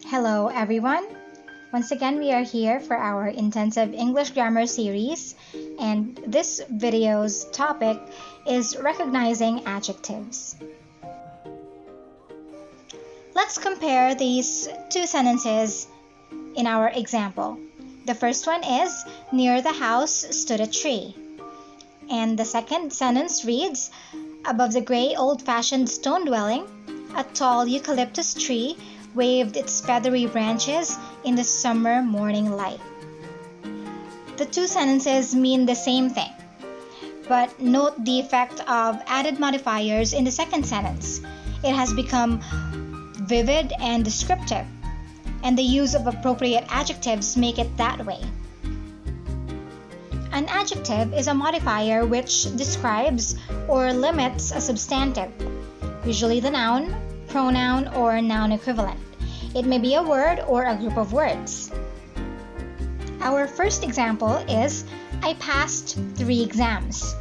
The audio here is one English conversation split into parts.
Hello everyone! Once again, we are here for our intensive English grammar series, and this video's topic is recognizing adjectives. Let's compare these two sentences in our example. The first one is, near the house stood a tree. And the second sentence reads, above the gray old-fashioned stone dwelling, a tall eucalyptus tree waved its feathery branches in the summer morning light. The two sentences mean the same thing, but note the effect of added modifiers in the second sentence. It has become vivid and descriptive, and the use of appropriate adjectives make it that way. An adjective is a modifier which describes or limits a substantive, usually the noun, pronoun, or noun equivalent. It may be a word or a group of words. Our first example is, I passed 3 exams.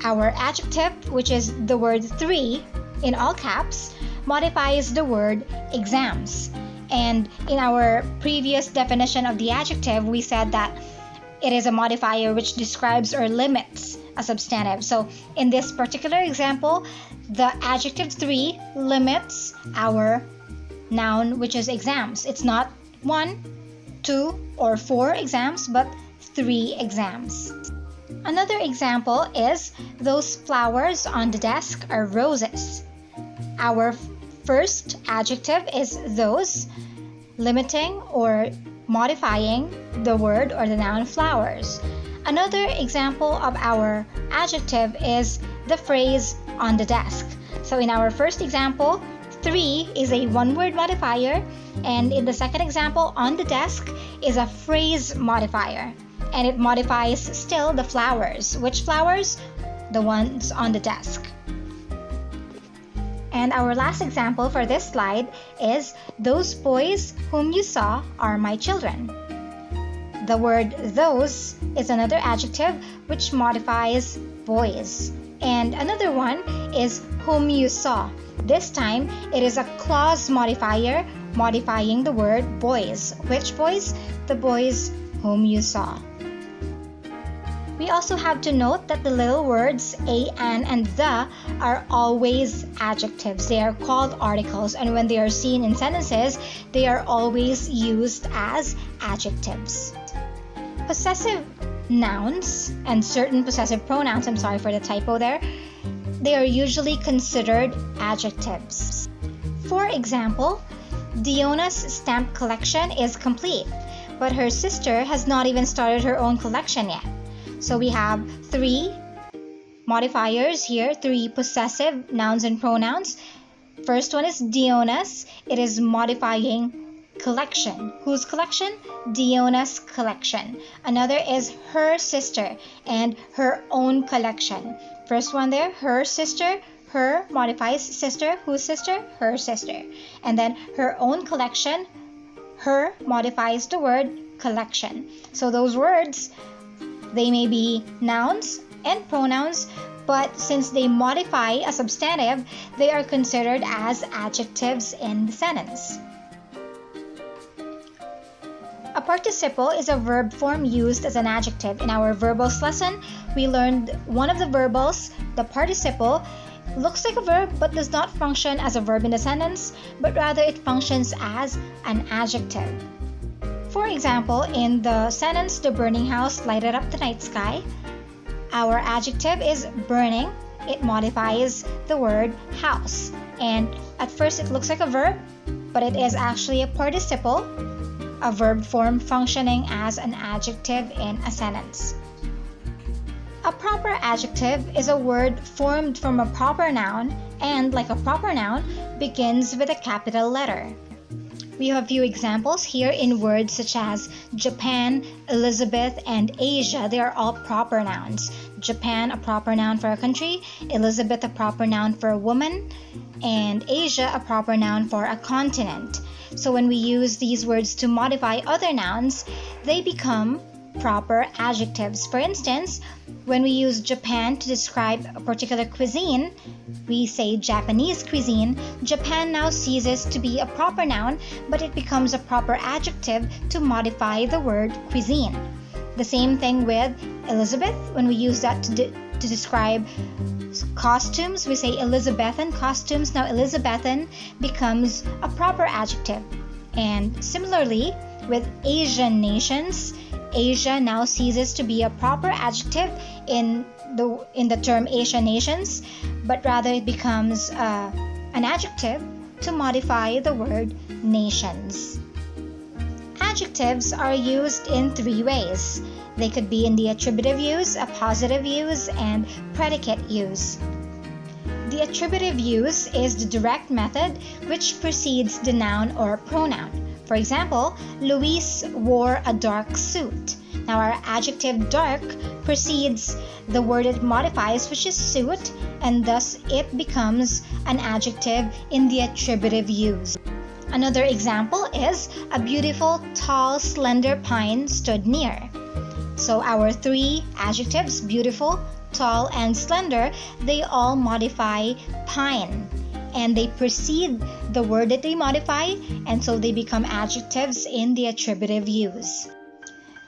Our adjective, which is the word 3 in all caps, modifies the word exams. And in our previous definition of the adjective, we said that it is a modifier which describes or limits a substantive. So in this particular example, the adjective 3 limits our noun, which is exams. It's not 1, 2, or 4 exams, but 3 exams. Another example is, those flowers on the desk are roses. Our first adjective is those, limiting or modifying the word or the noun flowers. Another example of our adjective is the phrase on the desk. So in our first example, 3 is a one-word modifier, and in the second example, on the desk is a phrase modifier, and it modifies still the flowers. Which flowers? The ones on the desk. And our last example for this slide is, those boys whom you saw are my children. The word those is another adjective which modifies boys. And another one is whom you saw. This time, it is a clause modifier modifying the word boys. Which boys? The boys whom you saw. We also have to note that the little words a, an, and the are always adjectives. They are called articles, and when they are seen in sentences, they are always used as adjectives. Possessive nouns and certain possessive pronouns, I'm sorry for the typo there, they are usually considered adjectives. For example, Diona's stamp collection is complete, but her sister has not even started her own collection yet. So we have 3 modifiers here, 3 possessive nouns and pronouns. First one is Diona's. It is modifying collection. Whose collection? Diona's collection. Another is her sister and her own collection. First one there, her sister. Her modifies sister. Whose sister? Her sister. And then her own collection. Her modifies the word collection. So those words, they may be nouns and pronouns, but since they modify a substantive, they are considered as adjectives in the sentence. A participle is a verb form used as an adjective. In our verbals lesson, we learned one of the verbals, the participle, looks like a verb but does not function as a verb in the sentence, but rather it functions as an adjective. For example, in the sentence, the burning house lighted up the night sky, our adjective is burning. It modifies the word house. And at first it looks like a verb, but it is actually a participle, a verb form functioning as an adjective in a sentence. A proper adjective is a word formed from a proper noun and, like a proper noun, begins with a capital letter. We have a few examples here in words such as Japan, Elizabeth, and Asia. They are all proper nouns. Japan, a proper noun for a country, Elizabeth, a proper noun for a woman, and Asia, a proper noun for a continent. So when we use these words to modify other nouns, they become proper adjectives. For instance, when we use Japan to describe a particular cuisine, we say Japanese cuisine. Japan now ceases to be a proper noun, but it becomes a proper adjective to modify the word cuisine. The same thing with Elizabeth. When we use that to describe costumes, we say Elizabethan costumes. Now Elizabethan becomes a proper adjective. And similarly, with Asian nations, Asia now ceases to be a proper adjective in the term Asian nations, but rather it becomes an adjective to modify the word nations. Adjectives are used in three ways. They could be in the attributive use, appositive use, and predicate use. The attributive use is the direct method which precedes the noun or pronoun. For example, Luis wore a dark suit. Now our adjective dark precedes the word it modifies, which is suit, and thus it becomes an adjective in the attributive use. Another example is a beautiful, tall, slender pine stood near. So our three adjectives, beautiful, tall, and slender, they all modify pine, and they precede the word that they modify, and so they become adjectives in the attributive use.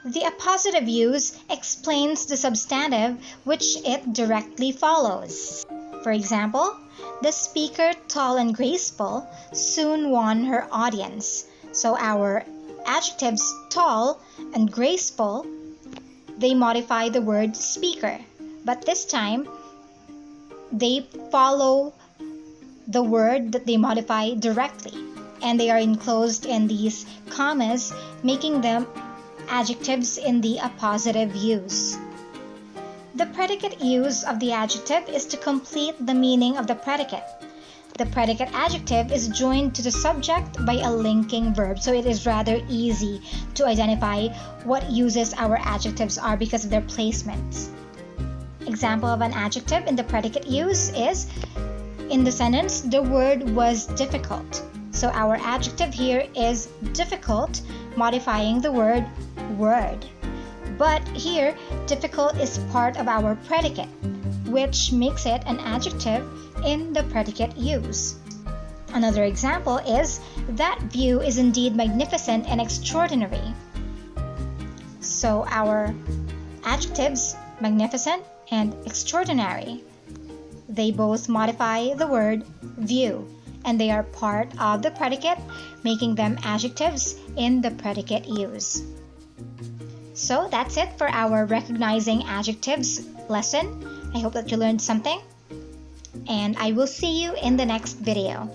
The appositive use explains the substantive which it directly follows. For example, the speaker, tall and graceful, soon won her audience. So our adjectives, tall and graceful, they modify the word speaker, but this time they follow the word that they modify directly, and they are enclosed in these commas, making them adjectives in the appositive use. The predicate use of the adjective is to complete the meaning of the predicate. The predicate adjective is joined to the subject by a linking verb, so it is rather easy to identify what uses our adjectives are because of their placements. Example of an adjective in the predicate use is, in the sentence, the word was difficult. So our adjective here is difficult, modifying the word word. But here, difficult is part of our predicate, which makes it an adjective in the predicate use. Another example is, that view is indeed magnificent and extraordinary. So our adjectives, magnificent and extraordinary, they both modify the word view, and they are part of the predicate, making them adjectives in the predicate use. So that's it for our recognizing adjectives lesson. I hope that you learned something, and I will see you in the next video.